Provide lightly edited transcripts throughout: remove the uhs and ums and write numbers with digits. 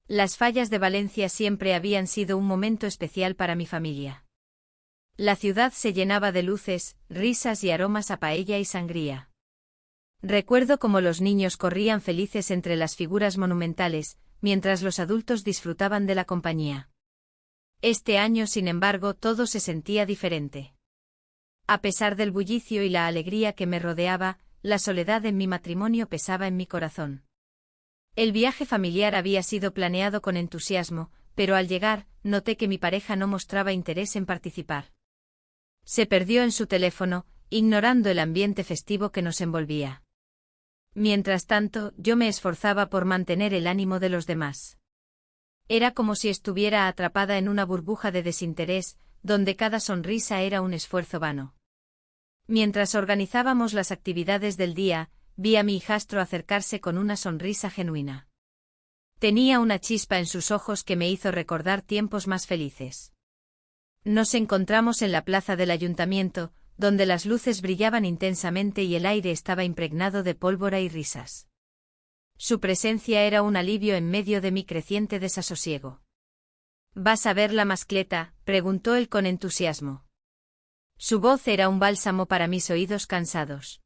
Las fallas de Valencia siempre habían sido un momento especial para mi familia. La ciudad se llenaba de luces, risas y aromas a paella y sangría. Recuerdo cómo los niños corrían felices entre las figuras monumentales, mientras los adultos disfrutaban de la compañía. Este año, sin embargo, todo se sentía diferente. A pesar del bullicio y la alegría que me rodeaba, la soledad en mi matrimonio pesaba en mi corazón. El viaje familiar había sido planeado con entusiasmo, pero al llegar, noté que mi pareja no mostraba interés en participar. Se perdió en su teléfono, ignorando el ambiente festivo que nos envolvía. Mientras tanto, yo me esforzaba por mantener el ánimo de los demás. Era como si estuviera atrapada en una burbuja de desinterés, donde cada sonrisa era un esfuerzo vano. Mientras organizábamos las actividades del día, vi a mi hijastro acercarse con una sonrisa genuina. Tenía una chispa en sus ojos que me hizo recordar tiempos más felices. Nos encontramos en la plaza del ayuntamiento, donde las luces brillaban intensamente y el aire estaba impregnado de pólvora y risas. Su presencia era un alivio en medio de mi creciente desasosiego. ¿Vas a ver la mascleta?, preguntó él con entusiasmo. Su voz era un bálsamo para mis oídos cansados.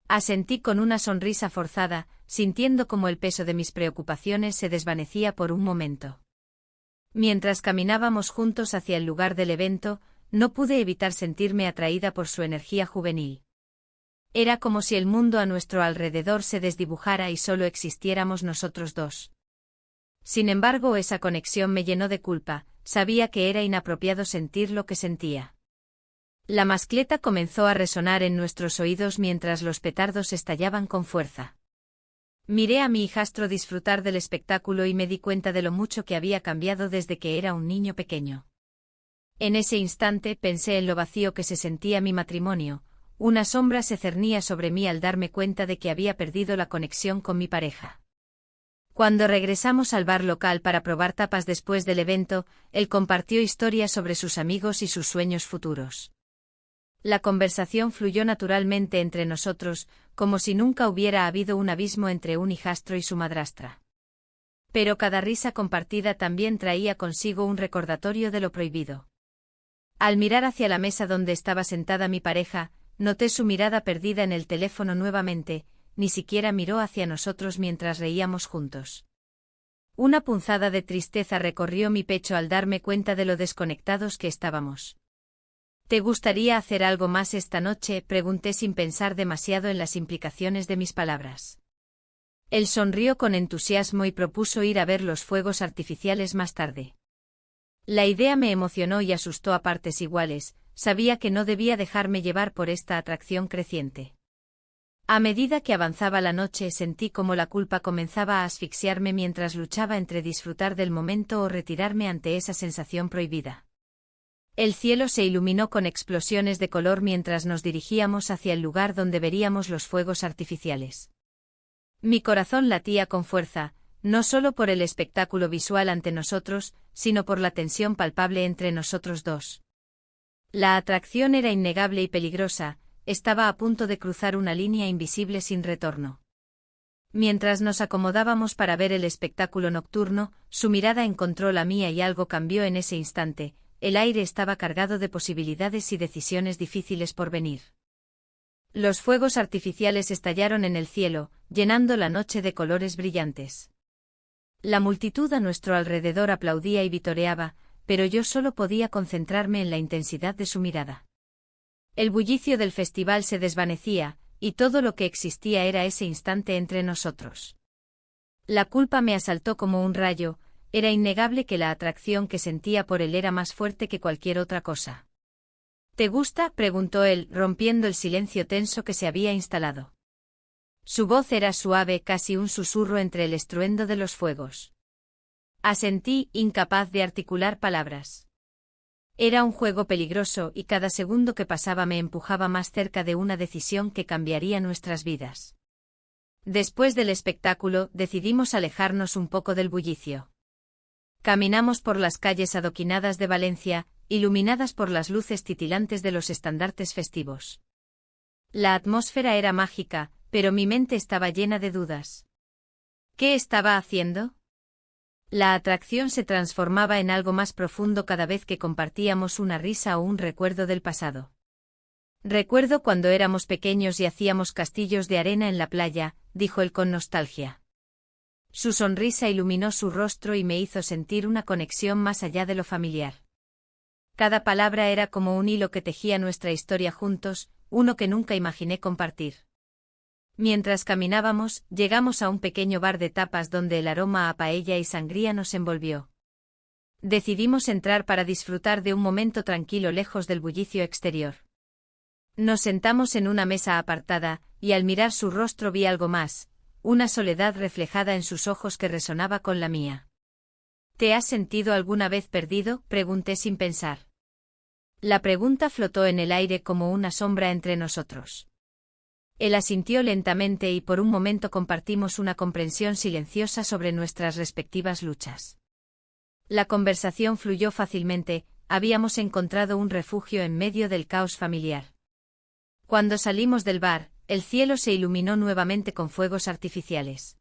Asentí con una sonrisa forzada, sintiendo como el peso de mis preocupaciones se desvanecía por un momento. Mientras caminábamos juntos hacia el lugar del evento, no pude evitar sentirme atraída por su energía juvenil. Era como si el mundo a nuestro alrededor se desdibujara y solo existiéramos nosotros dos. Sin embargo, esa conexión me llenó de culpa, sabía que era inapropiado sentir lo que sentía. La mascleta comenzó a resonar en nuestros oídos mientras los petardos estallaban con fuerza. Miré a mi hijastro disfrutar del espectáculo y me di cuenta de lo mucho que había cambiado desde que era un niño pequeño. En ese instante pensé en lo vacío que se sentía mi matrimonio, una sombra se cernía sobre mí al darme cuenta de que había perdido la conexión con mi pareja. Cuando regresamos al bar local para probar tapas después del evento, él compartió historias sobre sus amigos y sus sueños futuros. La conversación fluyó naturalmente entre nosotros, como si nunca hubiera habido un abismo entre un hijastro y su madrastra. Pero cada risa compartida también traía consigo un recordatorio de lo prohibido. Al mirar hacia la mesa donde estaba sentada mi pareja, noté su mirada perdida en el teléfono nuevamente, ni siquiera miró hacia nosotros mientras reíamos juntos. Una punzada de tristeza recorrió mi pecho al darme cuenta de lo desconectados que estábamos. ¿Te gustaría hacer algo más esta noche?, pregunté sin pensar demasiado en las implicaciones de mis palabras. Él sonrió con entusiasmo y propuso ir a ver los fuegos artificiales más tarde. La idea me emocionó y asustó a partes iguales, sabía que no debía dejarme llevar por esta atracción creciente. A medida que avanzaba la noche sentí como la culpa comenzaba a asfixiarme mientras luchaba entre disfrutar del momento o retirarme ante esa sensación prohibida. El cielo se iluminó con explosiones de color mientras nos dirigíamos hacia el lugar donde veríamos los fuegos artificiales. Mi corazón latía con fuerza, no solo por el espectáculo visual ante nosotros, sino por la tensión palpable entre nosotros dos. La atracción era innegable y peligrosa, estaba a punto de cruzar una línea invisible sin retorno. Mientras nos acomodábamos para ver el espectáculo nocturno, su mirada encontró la mía y algo cambió en ese instante. El aire estaba cargado de posibilidades y decisiones difíciles por venir. Los fuegos artificiales estallaron en el cielo, llenando la noche de colores brillantes. La multitud a nuestro alrededor aplaudía y vitoreaba, pero yo solo podía concentrarme en la intensidad de su mirada. El bullicio del festival se desvanecía, y todo lo que existía era ese instante entre nosotros. La culpa me asaltó como un rayo. Era innegable que la atracción que sentía por él era más fuerte que cualquier otra cosa. ¿Te gusta?, preguntó él, rompiendo el silencio tenso que se había instalado. Su voz era suave, casi un susurro entre el estruendo de los fuegos. Asentí, incapaz de articular palabras. Era un juego peligroso y cada segundo que pasaba me empujaba más cerca de una decisión que cambiaría nuestras vidas. Después del espectáculo, decidimos alejarnos un poco del bullicio. Caminamos por las calles adoquinadas de Valencia, iluminadas por las luces titilantes de los estandartes festivos. La atmósfera era mágica, pero mi mente estaba llena de dudas. ¿Qué estaba haciendo? La atracción se transformaba en algo más profundo cada vez que compartíamos una risa o un recuerdo del pasado. Recuerdo cuando éramos pequeños y hacíamos castillos de arena en la playa, dijo él con nostalgia. Su sonrisa iluminó su rostro y me hizo sentir una conexión más allá de lo familiar. Cada palabra era como un hilo que tejía nuestra historia juntos, uno que nunca imaginé compartir. Mientras caminábamos, llegamos a un pequeño bar de tapas donde el aroma a paella y sangría nos envolvió. Decidimos entrar para disfrutar de un momento tranquilo lejos del bullicio exterior. Nos sentamos en una mesa apartada, y al mirar su rostro vi algo más, una soledad reflejada en sus ojos que resonaba con la mía. ¿Te has sentido alguna vez perdido?, pregunté sin pensar. La pregunta flotó en el aire como una sombra entre nosotros. Él asintió lentamente y por un momento compartimos una comprensión silenciosa sobre nuestras respectivas luchas. La conversación fluyó fácilmente, habíamos encontrado un refugio en medio del caos familiar. Cuando salimos del bar, el cielo se iluminó nuevamente con fuegos artificiales.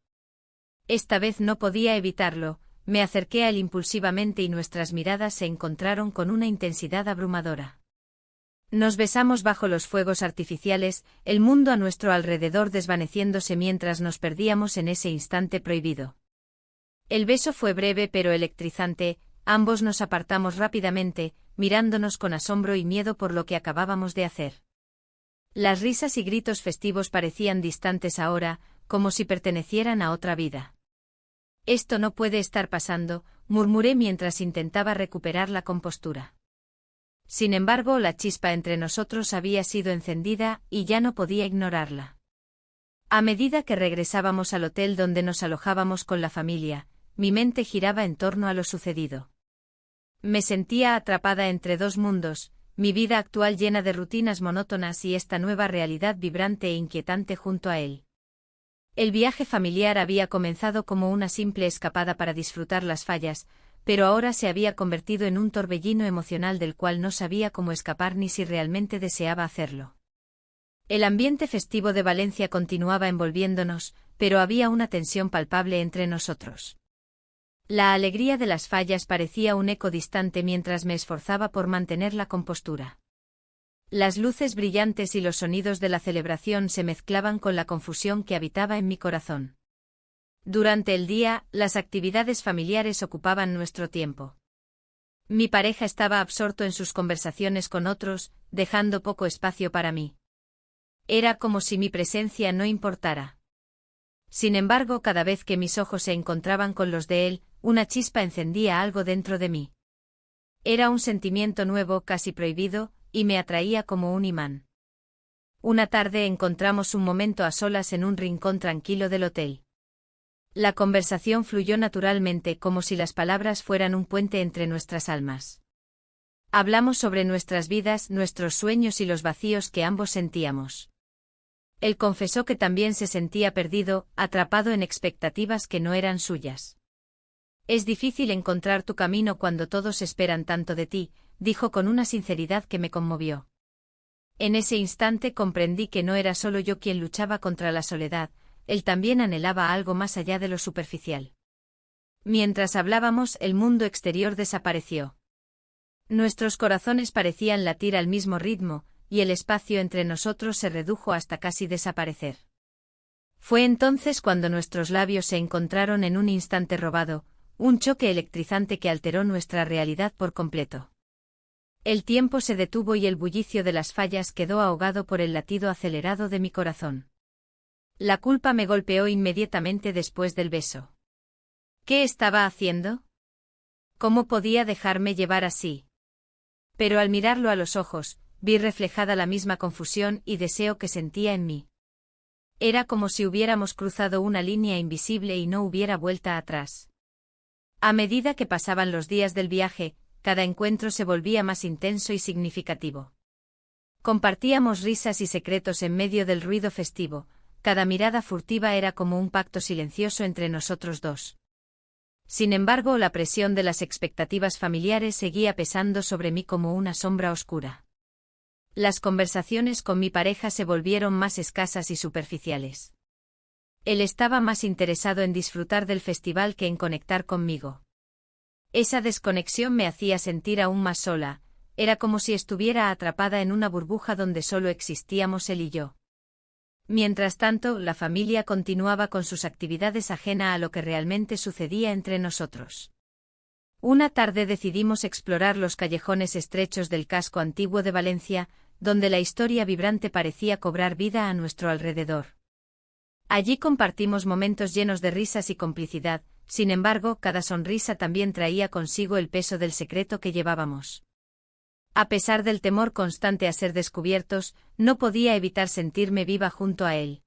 Esta vez no podía evitarlo, me acerqué a él impulsivamente y nuestras miradas se encontraron con una intensidad abrumadora. Nos besamos bajo los fuegos artificiales, el mundo a nuestro alrededor desvaneciéndose mientras nos perdíamos en ese instante prohibido. El beso fue breve pero electrizante, ambos nos apartamos rápidamente, mirándonos con asombro y miedo por lo que acabábamos de hacer. Las risas y gritos festivos parecían distantes ahora, como si pertenecieran a otra vida. Esto no puede estar pasando, murmuré mientras intentaba recuperar la compostura. Sin embargo, la chispa entre nosotros había sido encendida y ya no podía ignorarla. A medida que regresábamos al hotel donde nos alojábamos con la familia, mi mente giraba en torno a lo sucedido. Me sentía atrapada entre dos mundos, mi vida actual llena de rutinas monótonas y esta nueva realidad vibrante e inquietante junto a él. El viaje familiar había comenzado como una simple escapada para disfrutar las fallas, pero ahora se había convertido en un torbellino emocional del cual no sabía cómo escapar ni si realmente deseaba hacerlo. El ambiente festivo de Valencia continuaba envolviéndonos, pero había una tensión palpable entre nosotros. La alegría de las fallas parecía un eco distante mientras me esforzaba por mantener la compostura. Las luces brillantes y los sonidos de la celebración se mezclaban con la confusión que habitaba en mi corazón. Durante el día, las actividades familiares ocupaban nuestro tiempo. Mi pareja estaba absorto en sus conversaciones con otros, dejando poco espacio para mí. Era como si mi presencia no importara. Sin embargo, cada vez que mis ojos se encontraban con los de él, una chispa encendía algo dentro de mí. Era un sentimiento nuevo, casi prohibido, y me atraía como un imán. Una tarde encontramos un momento a solas en un rincón tranquilo del hotel. La conversación fluyó naturalmente como si las palabras fueran un puente entre nuestras almas. Hablamos sobre nuestras vidas, nuestros sueños y los vacíos que ambos sentíamos. Él confesó que también se sentía perdido, atrapado en expectativas que no eran suyas. Es difícil encontrar tu camino cuando todos esperan tanto de ti, dijo con una sinceridad que me conmovió. En ese instante comprendí que no era solo yo quien luchaba contra la soledad, él también anhelaba algo más allá de lo superficial. Mientras hablábamos, el mundo exterior desapareció. Nuestros corazones parecían latir al mismo ritmo, y el espacio entre nosotros se redujo hasta casi desaparecer. Fue entonces cuando nuestros labios se encontraron en un instante robado, un choque electrizante que alteró nuestra realidad por completo. El tiempo se detuvo y el bullicio de las fallas quedó ahogado por el latido acelerado de mi corazón. La culpa me golpeó inmediatamente después del beso. ¿Qué estaba haciendo? ¿Cómo podía dejarme llevar así? Pero al mirarlo a los ojos, vi reflejada la misma confusión y deseo que sentía en mí. Era como si hubiéramos cruzado una línea invisible y no hubiera vuelta atrás. A medida que pasaban los días del viaje, cada encuentro se volvía más intenso y significativo. Compartíamos risas y secretos en medio del ruido festivo, cada mirada furtiva era como un pacto silencioso entre nosotros dos. Sin embargo, la presión de las expectativas familiares seguía pesando sobre mí como una sombra oscura. Las conversaciones con mi pareja se volvieron más escasas y superficiales. Él estaba más interesado en disfrutar del festival que en conectar conmigo. Esa desconexión me hacía sentir aún más sola, era como si estuviera atrapada en una burbuja donde solo existíamos él y yo. Mientras tanto, la familia continuaba con sus actividades ajena a lo que realmente sucedía entre nosotros. Una tarde decidimos explorar los callejones estrechos del casco antiguo de Valencia, donde la historia vibrante parecía cobrar vida a nuestro alrededor. Allí compartimos momentos llenos de risas y complicidad, sin embargo, cada sonrisa también traía consigo el peso del secreto que llevábamos. A pesar del temor constante a ser descubiertos, no podía evitar sentirme viva junto a él.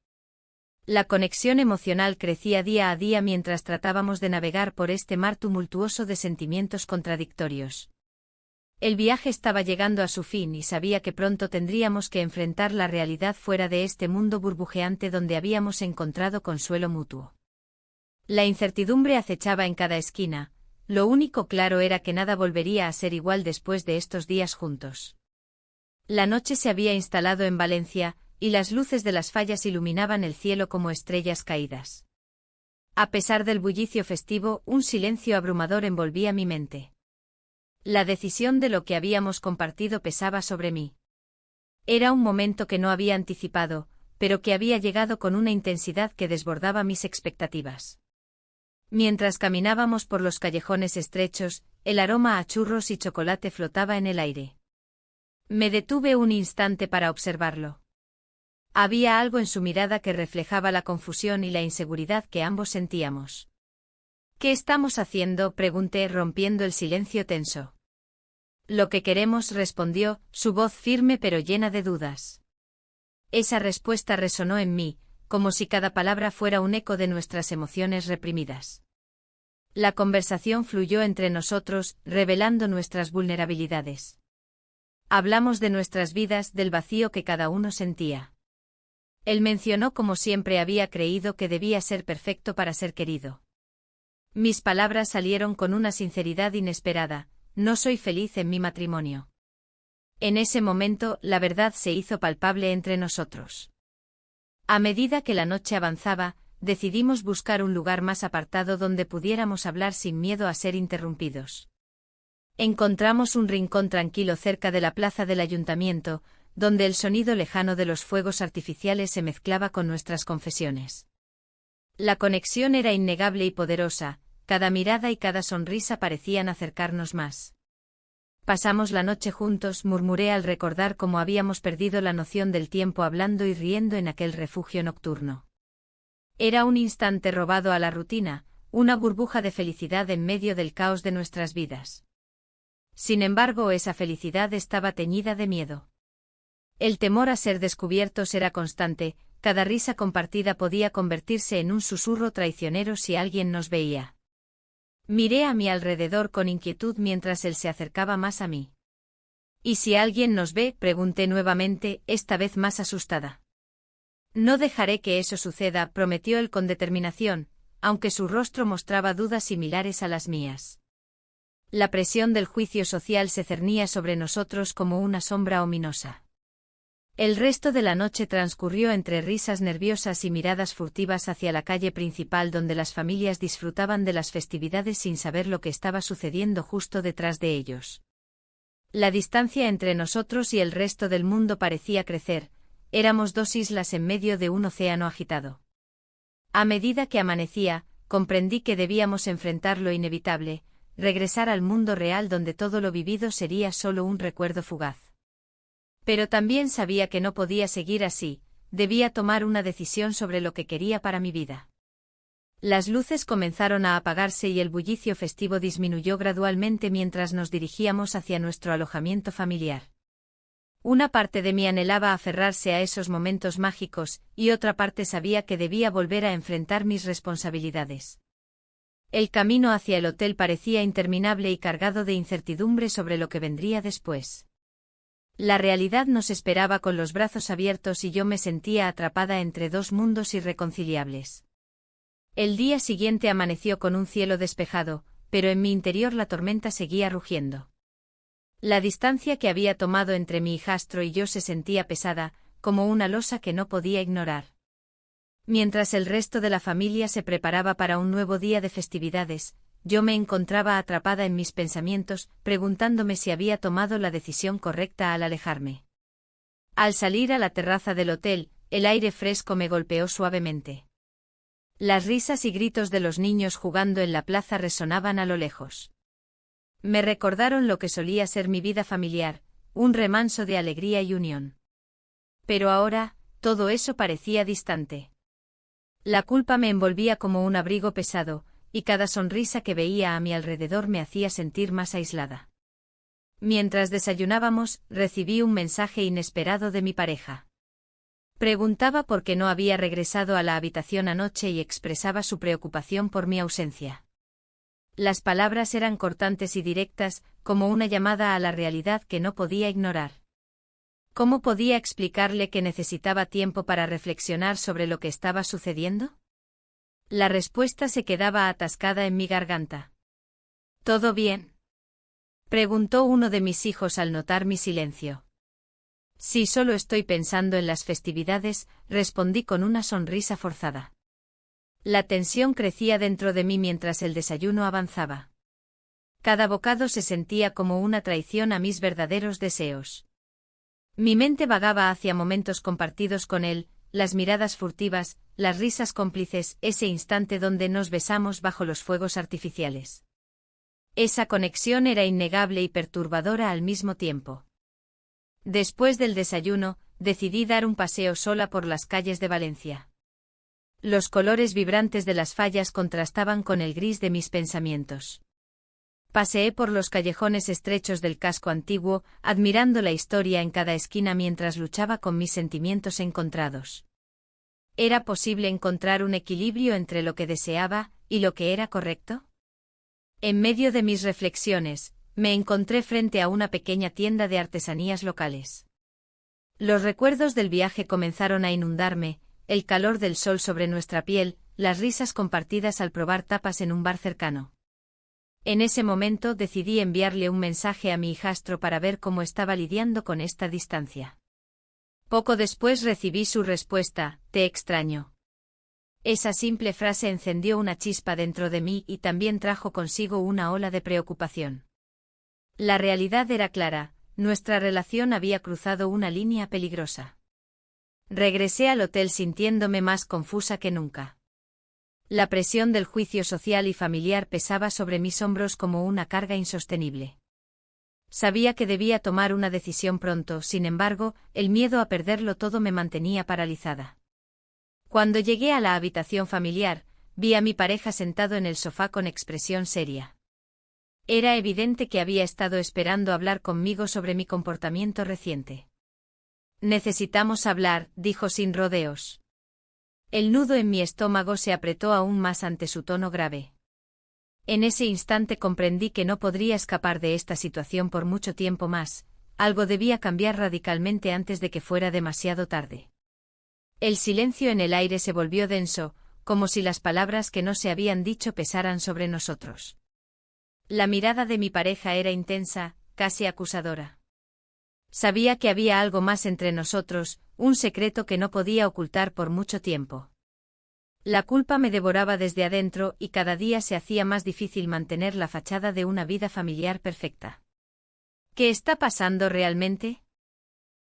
La conexión emocional crecía día a día mientras tratábamos de navegar por este mar tumultuoso de sentimientos contradictorios. El viaje estaba llegando a su fin y sabía que pronto tendríamos que enfrentar la realidad fuera de este mundo burbujeante donde habíamos encontrado consuelo mutuo. La incertidumbre acechaba en cada esquina, lo único claro era que nada volvería a ser igual después de estos días juntos. La noche se había instalado en Valencia, y las luces de las fallas iluminaban el cielo como estrellas caídas. A pesar del bullicio festivo, un silencio abrumador envolvía mi mente. La decisión de lo que habíamos compartido pesaba sobre mí. Era un momento que no había anticipado, pero que había llegado con una intensidad que desbordaba mis expectativas. Mientras caminábamos por los callejones estrechos, el aroma a churros y chocolate flotaba en el aire. Me detuve un instante para observarlo. Había algo en su mirada que reflejaba la confusión y la inseguridad que ambos sentíamos. ¿Qué estamos haciendo?, pregunté rompiendo el silencio tenso. Lo que queremos, respondió, su voz firme pero llena de dudas. Esa respuesta resonó en mí, como si cada palabra fuera un eco de nuestras emociones reprimidas. La conversación fluyó entre nosotros, revelando nuestras vulnerabilidades. Hablamos de nuestras vidas, del vacío que cada uno sentía. Él mencionó cómo siempre había creído que debía ser perfecto para ser querido. Mis palabras salieron con una sinceridad inesperada: no soy feliz en mi matrimonio. En ese momento, la verdad se hizo palpable entre nosotros. A medida que la noche avanzaba, decidimos buscar un lugar más apartado donde pudiéramos hablar sin miedo a ser interrumpidos. Encontramos un rincón tranquilo cerca de la plaza del ayuntamiento, donde el sonido lejano de los fuegos artificiales se mezclaba con nuestras confesiones. La conexión era innegable y poderosa, cada mirada y cada sonrisa parecían acercarnos más. Pasamos la noche juntos, murmuré al recordar cómo habíamos perdido la noción del tiempo hablando y riendo en aquel refugio nocturno. Era un instante robado a la rutina, una burbuja de felicidad en medio del caos de nuestras vidas. Sin embargo, esa felicidad estaba teñida de miedo. El temor a ser descubiertos era constante, cada risa compartida podía convertirse en un susurro traicionero si alguien nos veía. Miré a mi alrededor con inquietud mientras él se acercaba más a mí. ¿Y si alguien nos ve?, pregunté nuevamente, esta vez más asustada. No dejaré que eso suceda, prometió él con determinación, aunque su rostro mostraba dudas similares a las mías. La presión del juicio social se cernía sobre nosotros como una sombra ominosa. El resto de la noche transcurrió entre risas nerviosas y miradas furtivas hacia la calle principal donde las familias disfrutaban de las festividades sin saber lo que estaba sucediendo justo detrás de ellos. La distancia entre nosotros y el resto del mundo parecía crecer, éramos dos islas en medio de un océano agitado. A medida que amanecía, comprendí que debíamos enfrentar lo inevitable, regresar al mundo real donde todo lo vivido sería solo un recuerdo fugaz. Pero también sabía que no podía seguir así, debía tomar una decisión sobre lo que quería para mi vida. Las luces comenzaron a apagarse y el bullicio festivo disminuyó gradualmente mientras nos dirigíamos hacia nuestro alojamiento familiar. Una parte de mí anhelaba aferrarse a esos momentos mágicos, y otra parte sabía que debía volver a enfrentar mis responsabilidades. El camino hacia el hotel parecía interminable y cargado de incertidumbre sobre lo que vendría después. La realidad nos esperaba con los brazos abiertos y yo me sentía atrapada entre dos mundos irreconciliables. El día siguiente amaneció con un cielo despejado, pero en mi interior la tormenta seguía rugiendo. La distancia que había tomado entre mi hijastro y yo se sentía pesada, como una losa que no podía ignorar. Mientras el resto de la familia se preparaba para un nuevo día de festividades, yo me encontraba atrapada en mis pensamientos, preguntándome si había tomado la decisión correcta al alejarme. Al salir a la terraza del hotel, el aire fresco me golpeó suavemente. Las risas y gritos de los niños jugando en la plaza resonaban a lo lejos. Me recordaron lo que solía ser mi vida familiar, un remanso de alegría y unión. Pero ahora, todo eso parecía distante. La culpa me envolvía como un abrigo pesado, y cada sonrisa que veía a mi alrededor me hacía sentir más aislada. Mientras desayunábamos, recibí un mensaje inesperado de mi pareja. Preguntaba por qué no había regresado a la habitación anoche y expresaba su preocupación por mi ausencia. Las palabras eran cortantes y directas, como una llamada a la realidad que no podía ignorar. ¿Cómo podía explicarle que necesitaba tiempo para reflexionar sobre lo que estaba sucediendo? La respuesta se quedaba atascada en mi garganta. ¿Todo bien?, preguntó uno de mis hijos al notar mi silencio. Sí, solo estoy pensando en las festividades, respondí con una sonrisa forzada. La tensión crecía dentro de mí mientras el desayuno avanzaba. Cada bocado se sentía como una traición a mis verdaderos deseos. Mi mente vagaba hacia momentos compartidos con él, las miradas furtivas, las risas cómplices, ese instante donde nos besamos bajo los fuegos artificiales. Esa conexión era innegable y perturbadora al mismo tiempo. Después del desayuno, decidí dar un paseo sola por las calles de Valencia. Los colores vibrantes de las fallas contrastaban con el gris de mis pensamientos. Paseé por los callejones estrechos del casco antiguo, admirando la historia en cada esquina mientras luchaba con mis sentimientos encontrados. ¿Era posible encontrar un equilibrio entre lo que deseaba y lo que era correcto? En medio de mis reflexiones, me encontré frente a una pequeña tienda de artesanías locales. Los recuerdos del viaje comenzaron a inundarme, el calor del sol sobre nuestra piel, las risas compartidas al probar tapas en un bar cercano. En ese momento decidí enviarle un mensaje a mi hijastro para ver cómo estaba lidiando con esta distancia. Poco después recibí su respuesta: «Te extraño». Esa simple frase encendió una chispa dentro de mí y también trajo consigo una ola de preocupación. La realidad era clara, nuestra relación había cruzado una línea peligrosa. Regresé al hotel sintiéndome más confusa que nunca. La presión del juicio social y familiar pesaba sobre mis hombros como una carga insostenible. Sabía que debía tomar una decisión pronto, sin embargo, el miedo a perderlo todo me mantenía paralizada. Cuando llegué a la habitación familiar, vi a mi pareja sentado en el sofá con expresión seria. Era evidente que había estado esperando hablar conmigo sobre mi comportamiento reciente. «Necesitamos hablar», dijo sin rodeos. El nudo en mi estómago se apretó aún más ante su tono grave. En ese instante comprendí que no podría escapar de esta situación por mucho tiempo más, algo debía cambiar radicalmente antes de que fuera demasiado tarde. El silencio en el aire se volvió denso, como si las palabras que no se habían dicho pesaran sobre nosotros. La mirada de mi pareja era intensa, casi acusadora. Sabía que había algo más entre nosotros, un secreto que no podía ocultar por mucho tiempo. La culpa me devoraba desde adentro y cada día se hacía más difícil mantener la fachada de una vida familiar perfecta. «¿Qué está pasando realmente?»,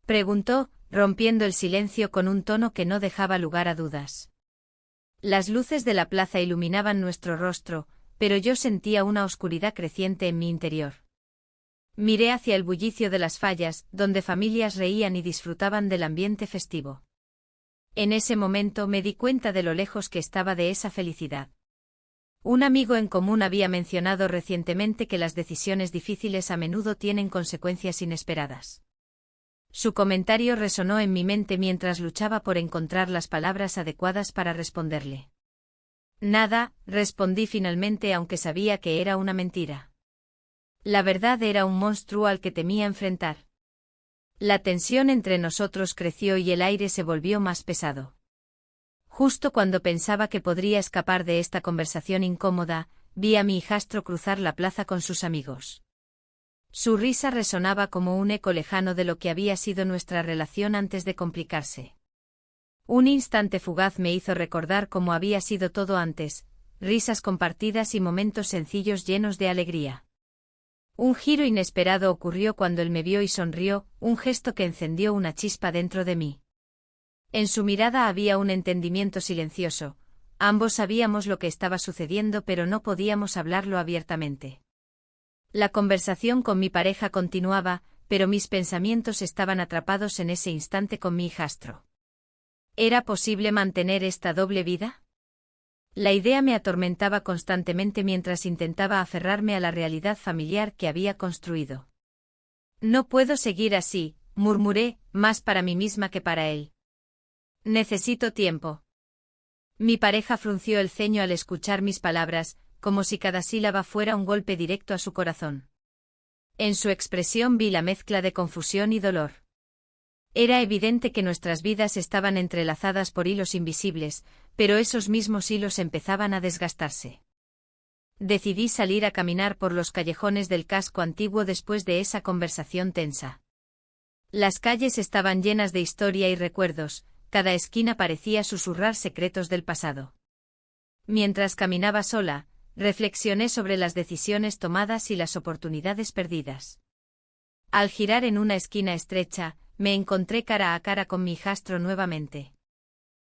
preguntó, rompiendo el silencio con un tono que no dejaba lugar a dudas. Las luces de la plaza iluminaban nuestro rostro, pero yo sentía una oscuridad creciente en mi interior. Miré hacia el bullicio de las fallas, donde familias reían y disfrutaban del ambiente festivo. En ese momento me di cuenta de lo lejos que estaba de esa felicidad. Un amigo en común había mencionado recientemente que las decisiones difíciles a menudo tienen consecuencias inesperadas. Su comentario resonó en mi mente mientras luchaba por encontrar las palabras adecuadas para responderle. «Nada», respondí finalmente, aunque sabía que era una mentira. La verdad era un monstruo al que temía enfrentar. La tensión entre nosotros creció y el aire se volvió más pesado. Justo cuando pensaba que podría escapar de esta conversación incómoda, vi a mi hijastro cruzar la plaza con sus amigos. Su risa resonaba como un eco lejano de lo que había sido nuestra relación antes de complicarse. Un instante fugaz me hizo recordar cómo había sido todo antes, risas compartidas y momentos sencillos llenos de alegría. Un giro inesperado ocurrió cuando él me vio y sonrió, un gesto que encendió una chispa dentro de mí. En su mirada había un entendimiento silencioso. Ambos sabíamos lo que estaba sucediendo, pero no podíamos hablarlo abiertamente. La conversación con mi pareja continuaba, pero mis pensamientos estaban atrapados en ese instante con mi hijastro. ¿Era posible mantener esta doble vida? La idea me atormentaba constantemente mientras intentaba aferrarme a la realidad familiar que había construido. No puedo seguir así, murmuré, más para mí misma que para él. Necesito tiempo. Mi pareja frunció el ceño al escuchar mis palabras, como si cada sílaba fuera un golpe directo a su corazón. En su expresión vi la mezcla de confusión y dolor. Era evidente que nuestras vidas estaban entrelazadas por hilos invisibles, pero esos mismos hilos empezaban a desgastarse. Decidí salir a caminar por los callejones del casco antiguo después de esa conversación tensa. Las calles estaban llenas de historia y recuerdos, cada esquina parecía susurrar secretos del pasado. Mientras caminaba sola, reflexioné sobre las decisiones tomadas y las oportunidades perdidas. Al girar en una esquina estrecha, me encontré cara a cara con mi hijastro nuevamente.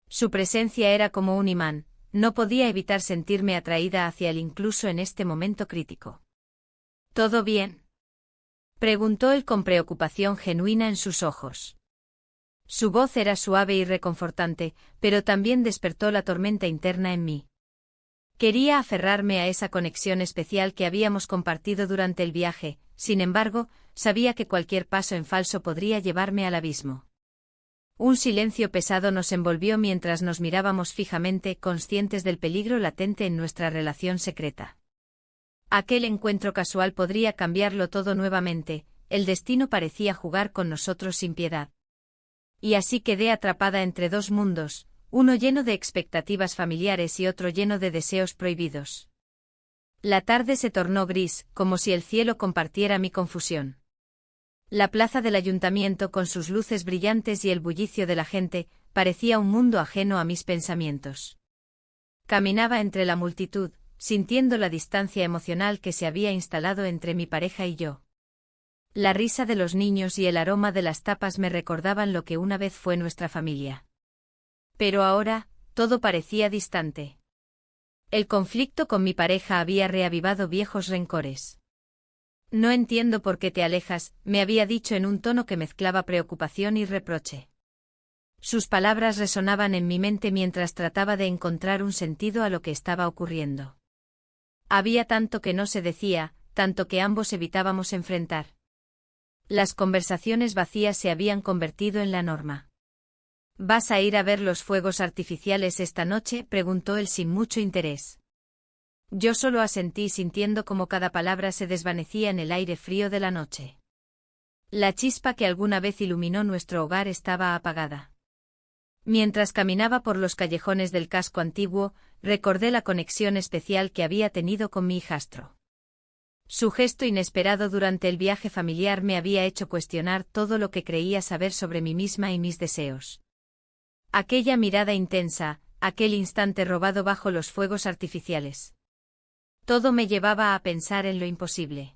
Su presencia era como un imán, no podía evitar sentirme atraída hacia él incluso en este momento crítico. ¿Todo bien?, preguntó él con preocupación genuina en sus ojos. Su voz era suave y reconfortante, pero también despertó la tormenta interna en mí. Quería aferrarme a esa conexión especial que habíamos compartido durante el viaje, sin embargo, sabía que cualquier paso en falso podría llevarme al abismo. Un silencio pesado nos envolvió mientras nos mirábamos fijamente, conscientes del peligro latente en nuestra relación secreta. Aquel encuentro casual podría cambiarlo todo nuevamente, el destino parecía jugar con nosotros sin piedad. Y así quedé atrapada entre dos mundos, uno lleno de expectativas familiares y otro lleno de deseos prohibidos. La tarde se tornó gris, como si el cielo compartiera mi confusión. La plaza del ayuntamiento con sus luces brillantes y el bullicio de la gente, parecía un mundo ajeno a mis pensamientos. Caminaba entre la multitud, sintiendo la distancia emocional que se había instalado entre mi pareja y yo. La risa de los niños y el aroma de las tapas me recordaban lo que una vez fue nuestra familia. Pero ahora, todo parecía distante. El conflicto con mi pareja había reavivado viejos rencores. No entiendo por qué te alejas, me había dicho en un tono que mezclaba preocupación y reproche. Sus palabras resonaban en mi mente mientras trataba de encontrar un sentido a lo que estaba ocurriendo. Había tanto que no se decía, tanto que ambos evitábamos enfrentar. Las conversaciones vacías se habían convertido en la norma. ¿Vas a ir a ver los fuegos artificiales esta noche?, preguntó él sin mucho interés. Yo solo asentí sintiendo cómo cada palabra se desvanecía en el aire frío de la noche. La chispa que alguna vez iluminó nuestro hogar estaba apagada. Mientras caminaba por los callejones del casco antiguo, recordé la conexión especial que había tenido con mi hijastro. Su gesto inesperado durante el viaje familiar me había hecho cuestionar todo lo que creía saber sobre mí misma y mis deseos. Aquella mirada intensa, aquel instante robado bajo los fuegos artificiales. Todo me llevaba a pensar en lo imposible.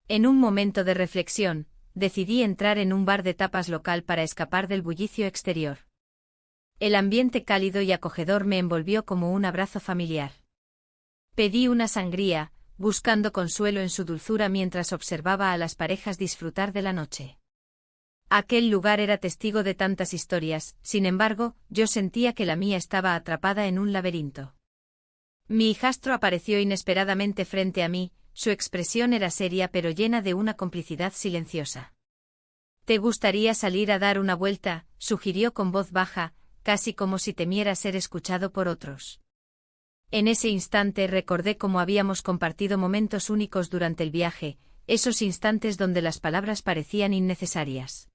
En un momento de reflexión, decidí entrar en un bar de tapas local para escapar del bullicio exterior. El ambiente cálido y acogedor me envolvió como un abrazo familiar. Pedí una sangría, buscando consuelo en su dulzura mientras observaba a las parejas disfrutar de la noche. Aquel lugar era testigo de tantas historias, sin embargo, yo sentía que la mía estaba atrapada en un laberinto. Mi hijastro apareció inesperadamente frente a mí, su expresión era seria pero llena de una complicidad silenciosa. ¿Te gustaría salir a dar una vuelta?, sugirió con voz baja, casi como si temiera ser escuchado por otros. En ese instante recordé cómo habíamos compartido momentos únicos durante el viaje, esos instantes donde las palabras parecían innecesarias.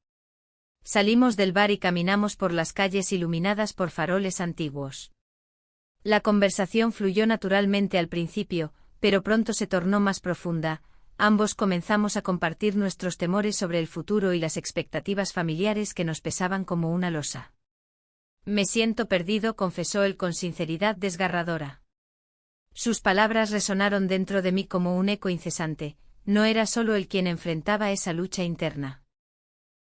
Salimos del bar y caminamos por las calles iluminadas por faroles antiguos. La conversación fluyó naturalmente al principio, pero pronto se tornó más profunda. Ambos comenzamos a compartir nuestros temores sobre el futuro y las expectativas familiares que nos pesaban como una losa. Me siento perdido, confesó él con sinceridad desgarradora. Sus palabras resonaron dentro de mí como un eco incesante. No era solo él quien enfrentaba esa lucha interna.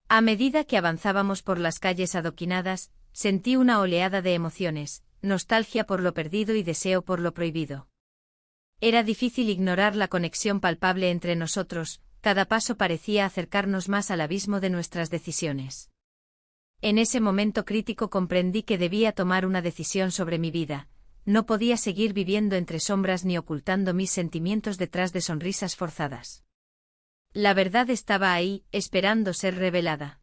A medida que avanzábamos por las calles adoquinadas, sentí una oleada de emociones, nostalgia por lo perdido y deseo por lo prohibido. Era difícil ignorar la conexión palpable entre nosotros, cada paso parecía acercarnos más al abismo de nuestras decisiones. En ese momento crítico comprendí que debía tomar una decisión sobre mi vida. No podía seguir viviendo entre sombras ni ocultando mis sentimientos detrás de sonrisas forzadas. La verdad estaba ahí, esperando ser revelada.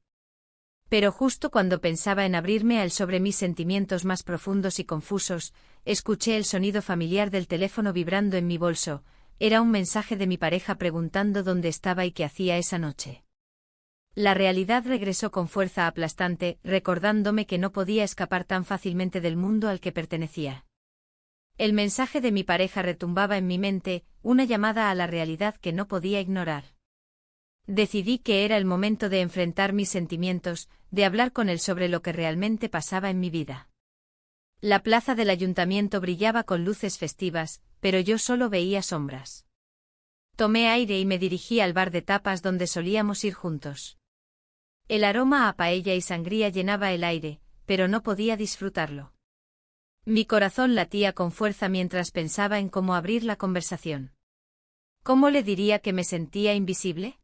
Pero justo cuando pensaba en abrirme a él sobre mis sentimientos más profundos y confusos, escuché el sonido familiar del teléfono vibrando en mi bolso. Era un mensaje de mi pareja preguntando dónde estaba y qué hacía esa noche. La realidad regresó con fuerza aplastante, recordándome que no podía escapar tan fácilmente del mundo al que pertenecía. El mensaje de mi pareja retumbaba en mi mente, una llamada a la realidad que no podía ignorar. Decidí que era el momento de enfrentar mis sentimientos, de hablar con él sobre lo que realmente pasaba en mi vida. La plaza del ayuntamiento brillaba con luces festivas, pero yo solo veía sombras. Tomé aire y me dirigí al bar de tapas donde solíamos ir juntos. El aroma a paella y sangría llenaba el aire, pero no podía disfrutarlo. Mi corazón latía con fuerza mientras pensaba en cómo abrir la conversación. ¿Cómo le diría que me sentía invisible?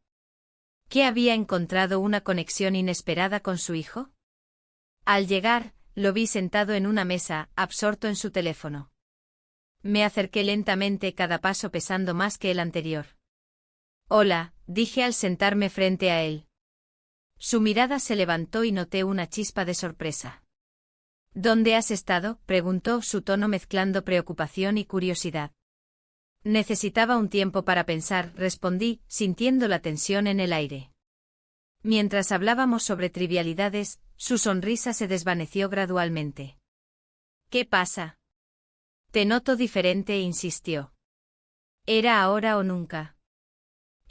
¿Que había encontrado una conexión inesperada con su hijo? Al llegar, lo vi sentado en una mesa, absorto en su teléfono. Me acerqué lentamente, cada paso pesando más que el anterior. Hola, dije al sentarme frente a él. Su mirada se levantó y noté una chispa de sorpresa. ¿Dónde has estado?, preguntó, su tono mezclando preocupación y curiosidad. Necesitaba un tiempo para pensar, respondí, sintiendo la tensión en el aire. Mientras hablábamos sobre trivialidades, su sonrisa se desvaneció gradualmente. ¿Qué pasa? Te noto diferente, insistió. ¿Era ahora o nunca?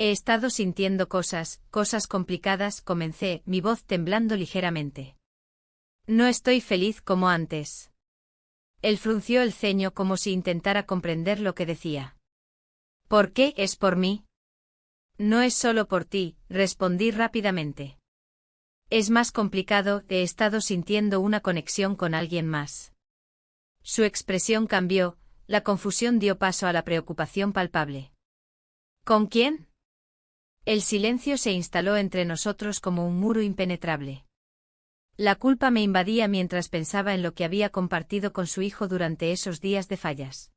He estado sintiendo cosas complicadas, comencé, mi voz temblando ligeramente. No estoy feliz como antes. Él frunció el ceño como si intentara comprender lo que decía. ¿Por qué? ¿Es por mí? No es solo por ti, respondí rápidamente. Es más complicado, he estado sintiendo una conexión con alguien más. Su expresión cambió, la confusión dio paso a la preocupación palpable. ¿Con quién? El silencio se instaló entre nosotros como un muro impenetrable. La culpa me invadía mientras pensaba en lo que había compartido con su hijo durante esos días de fallas.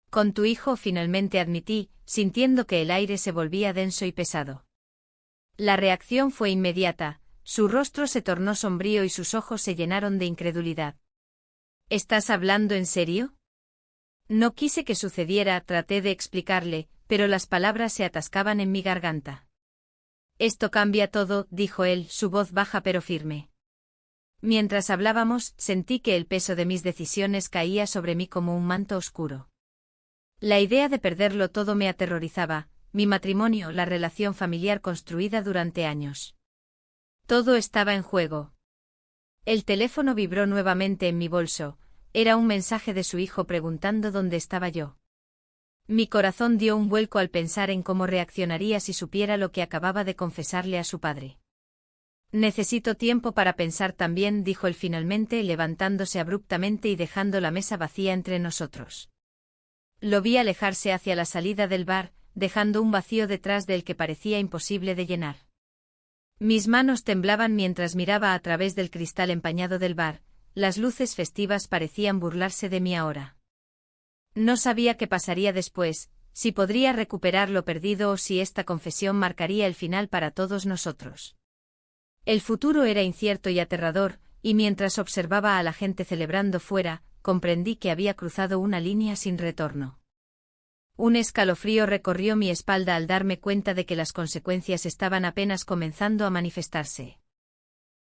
Con tu hijo, finalmente admití, sintiendo que el aire se volvía denso y pesado. La reacción fue inmediata, su rostro se tornó sombrío y sus ojos se llenaron de incredulidad. ¿Estás hablando en serio? No quise que sucediera, traté de explicarle, pero las palabras se atascaban en mi garganta. Esto cambia todo, dijo él, su voz baja pero firme. Mientras hablábamos, sentí que el peso de mis decisiones caía sobre mí como un manto oscuro. La idea de perderlo todo me aterrorizaba, mi matrimonio, la relación familiar construida durante años. Todo estaba en juego. El teléfono vibró nuevamente en mi bolso, era un mensaje de su hijo preguntando dónde estaba yo. Mi corazón dio un vuelco al pensar en cómo reaccionaría si supiera lo que acababa de confesarle a su padre. Necesito tiempo para pensar también, dijo él finalmente, levantándose abruptamente y dejando la mesa vacía entre nosotros. Lo vi alejarse hacia la salida del bar, dejando un vacío detrás del que parecía imposible de llenar. Mis manos temblaban mientras miraba a través del cristal empañado del bar, las luces festivas parecían burlarse de mí ahora. No sabía qué pasaría después, si podría recuperar lo perdido o si esta confesión marcaría el final para todos nosotros. El futuro era incierto y aterrador, y mientras observaba a la gente celebrando fuera, comprendí que había cruzado una línea sin retorno. Un escalofrío recorrió mi espalda al darme cuenta de que las consecuencias estaban apenas comenzando a manifestarse.